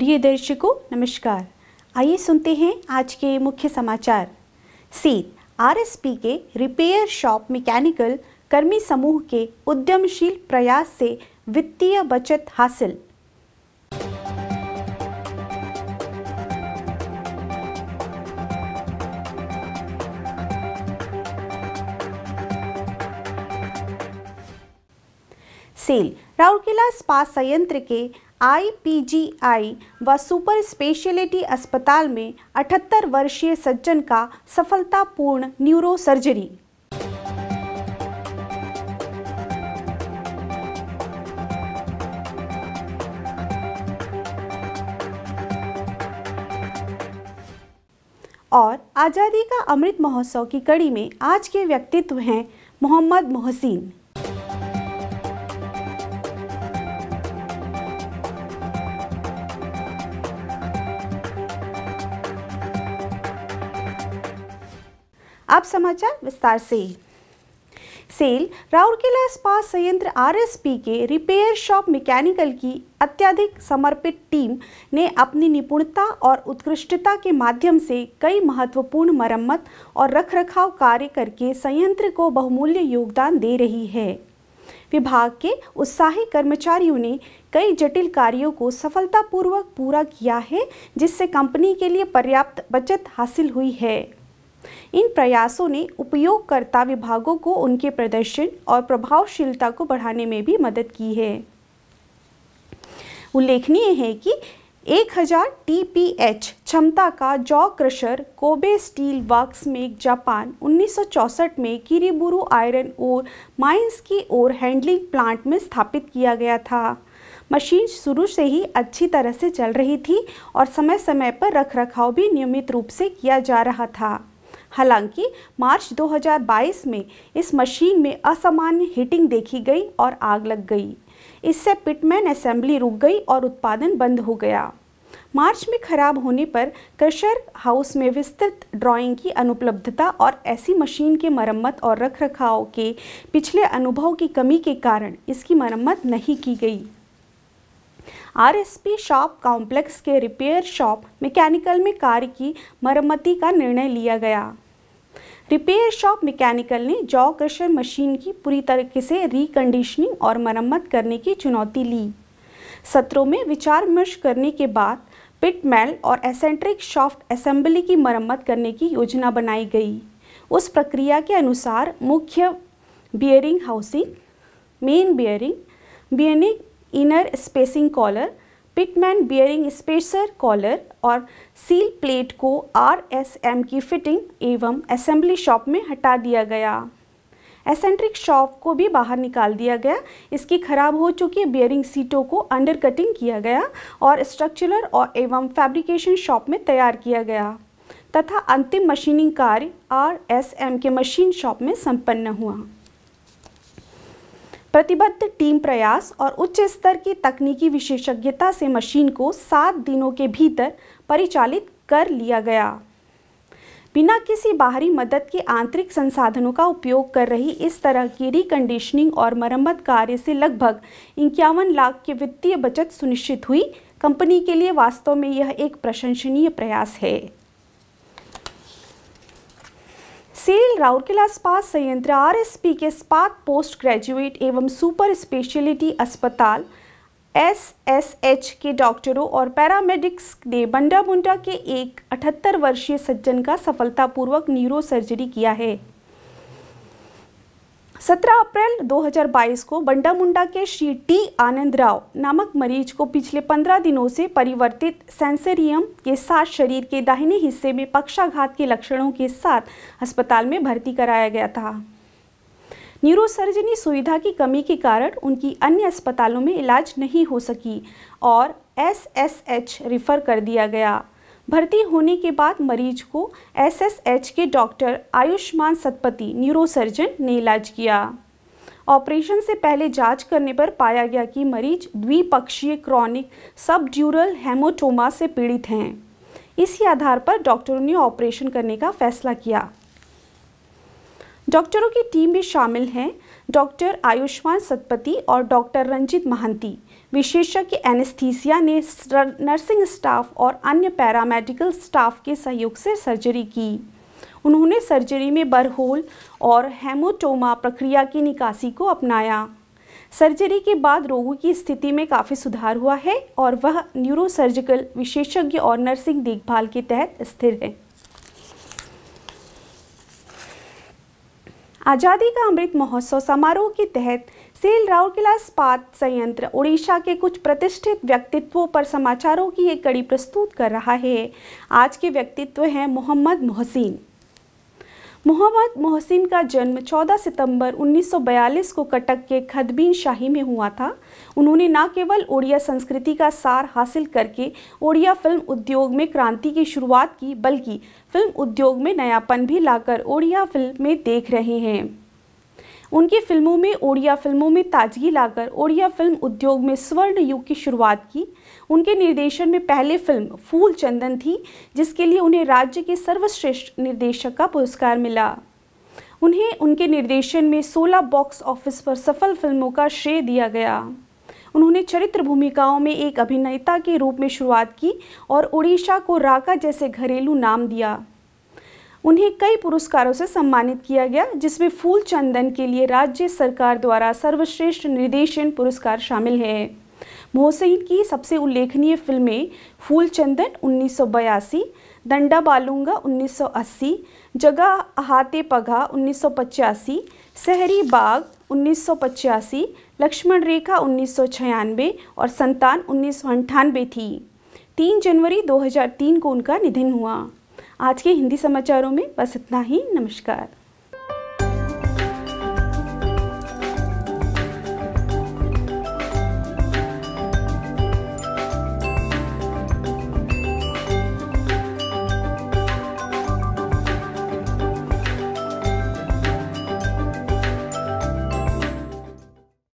प्रिय दर्शकों नमस्कार। आइए सुनते हैं आज के मुख्य समाचार। सेल आरएसपी के रिपेयर शॉप मैकेनिकल कर्मी समूह के उद्यमशील प्रयास से वित्तीय बचत हासिल। सेल राउरकेला इस्पात संयंत्र के आईपीजीआई व सुपर स्पेशलिटी अस्पताल में 78 वर्षीय सज्जन का सफलतापूर्ण न्यूरो सर्जरी। और आज़ादी का अमृत महोत्सव की कड़ी में आज के व्यक्तित्व हैं मोहम्मद मोहसिन। अब समाचार विस्तार से। सेल राउरकेला इस्पात संयंत्र आरएसपी के रिपेयर शॉप मैकेनिकल की अत्यधिक समर्पित टीम ने अपनी निपुणता और उत्कृष्टता के माध्यम से कई महत्वपूर्ण मरम्मत और रखरखाव कार्य करके संयंत्र को बहुमूल्य योगदान दे रही है। विभाग के उत्साही कर्मचारियों ने कई जटिल कार्यों को सफलतापूर्वक पूरा किया है, जिससे कंपनी के लिए पर्याप्त बचत हासिल हुई है। इन प्रयासों ने उपयोगकर्ता विभागों को उनके प्रदर्शन और प्रभावशीलता को बढ़ाने में भी मदद की है। उल्लेखनीय है कि 1000 TPH क्षमता का jaw crusher Kobe steel works में जापान 1964 में किरीबुरु आयरन ओर माइंस की ओर हैंडलिंग प्लांट में स्थापित किया गया था। मशीन शुरू से ही अच्छी तरह से चल रही थी और समय समय पर रखरखाव भी नियमित रूप से किया जा रहा था। हालांकि मार्च 2022 में इस मशीन में असामान्य हीटिंग देखी गई और आग लग गई। इससे पिटमैन असेंबली रुक गई और उत्पादन बंद हो गया। मार्च में खराब होने पर क्रशर हाउस में विस्तृत ड्राइंग की अनुपलब्धता और ऐसी मशीन के मरम्मत और रखरखाव के पिछले अनुभव की कमी के कारण इसकी मरम्मत नहीं की गई। आरएसपी शॉप कॉम्प्लेक्स के रिपेयर शॉप मैकेनिकल में कार्य की मरम्मती का निर्णय लिया गया। रिपेयर शॉप मैकेनिकल ने जॉ क्रशर मशीन की पूरी तरीके से रिकंडीशनिंग और मरम्मत करने की चुनौती ली। सत्रों में विचार विमर्श करने के बाद पिटमेल और एसेंट्रिक शाफ्ट असेंबली की मरम्मत करने की योजना बनाई गई। उस प्रक्रिया के अनुसार मुख्य bearing housing, main bearing inner spacing collar, pitman bearing spacer collar और सील प्लेट को RSM की फिटिंग एवं असेंबली शॉप में हटा दिया गया। एसेंट्रिक शॉप को भी बाहर निकाल दिया गया। इसकी खराब हो चुकी बियरिंग सीटों को अंडर कटिंग किया गया और स्ट्रक्चरल और एवं फैब्रिकेशन शॉप में तैयार किया गया तथा अंतिम मशीनिंग कार्य RSM के मशीन शॉप में संपन्न हुआ। प्रतिबद्ध टीम प्रयास और उच्च स्तर की तकनीकी विशेषज्ञता से मशीन को 7 दिनों के भीतर परिचालित कर लिया गया। बिना किसी बाहरी मदद के आंतरिक संसाधनों का उपयोग कर रही इस तरह की रिकंडीशनिंग और मरम्मत कार्य से लगभग 51 लाख की वित्तीय बचत सुनिश्चित हुई। कंपनी के लिए वास्तव में यह एक प्रशंसनीय प्रयास है। सेल राउरकेला इस्पात संयंत्र आरएसपी के इस्पात पोस्ट ग्रेजुएट एवं सुपर स्पेशलिटी अस्पताल SSH के डॉक्टरों और पैरामेडिक्स ने बंडा मुंडा के एक 78 वर्षीय सज्जन का सफलतापूर्वक न्यूरो सर्जरी किया है। 17 अप्रैल 2022 को बंडा मुंडा के श्री T आनंद राव नामक मरीज को पिछले 15 दिनों से परिवर्तित सेंसरियम के साथ शरीर के दाहिने हिस्से में पक्षाघात के लक्षणों के साथ अस्पताल में भर्ती कराया गया था। न्यूरोसर्जरी सुविधा की कमी के कारण उनकी अन्य अस्पतालों में इलाज नहीं हो सकी और SSH रेफर कर दिया गया। भर्ती होने के बाद मरीज को SSH के डॉक्टर आयुष्मान सतपति न्यूरोसर्जन ने इलाज किया। ऑपरेशन से पहले जांच करने पर पाया गया कि मरीज द्विपक्षीय क्रॉनिक सबड्यूरल हेमाटोमा से पीड़ित हैं। इसी आधार पर डॉक्टरों ने ऑपरेशन करने का फैसला किया। डॉक्टरों की टीम में शामिल हैं डॉक्टर आयुष्मान सतपथी और डॉक्टर रंजित महांती। विशेषज्ञ एनेस्थीसिया ने नर्सिंग स्टाफ और अन्य पैरामेडिकल स्टाफ के सहयोग से सर्जरी की। उन्होंने सर्जरी में बरहोल और हेमोटोमा प्रक्रिया की निकासी को अपनाया। सर्जरी के बाद रोगी की स्थिति में काफ़ी सुधार हुआ है और वह न्यूरोसर्जिकल विशेषज्ञ और नर्सिंग देखभाल के तहत स्थिर है। आज़ादी का अमृत महोत्सव समारोह के तहत सेल राउरकेला इस्पात संयंत्र ओडिशा के कुछ प्रतिष्ठित व्यक्तित्वों पर समाचारों की एक कड़ी प्रस्तुत कर रहा है। आज के व्यक्तित्व हैं मोहम्मद मोहसिन। मोहम्मद मोहसिन का जन्म 14 सितंबर 1942 को कटक के खदबीन शाही में हुआ था। उन्होंने न केवल ओडिया संस्कृति का सार हासिल करके ओडिया फिल्म उद्योग में क्रांति की शुरुआत की, बल्कि फिल्म उद्योग में नयापन भी लाकर ओडिया फिल्म में देख रहे हैं। उनकी फिल्मों में ओडिया फिल्मों में ताजगी लाकर ओडिया फिल्म उद्योग में स्वर्ण युग की शुरुआत की। उनके निर्देशन में पहली फिल्म फूल चंदन थी, जिसके लिए उन्हें राज्य के सर्वश्रेष्ठ निर्देशक का पुरस्कार मिला। उन्हें उनके निर्देशन में 16 बॉक्स ऑफिस पर सफल फिल्मों का श्रेय दिया गया। उन्होंने चरित्र भूमिकाओं में एक अभिनेता के रूप में शुरुआत की और ओडिशा को राका जैसे घरेलू नाम दिया। उन्हें कई पुरस्कारों से सम्मानित किया गया, जिसमें फूल चंदन के लिए राज्य सरकार द्वारा सर्वश्रेष्ठ निर्देशन पुरस्कार शामिल है। मोहसिन की सबसे उल्लेखनीय फिल्में फूल चंदन 1982, दंडा बालूंगा 1980, जगह हाथे पगा 1985, सहरी बाग 1985, लक्ष्मण रेखा 1996 और संतान 1998 थी। 3 जनवरी 2003 को उनका निधन हुआ। आज के हिंदी समाचारों में बस इतना ही। नमस्कार।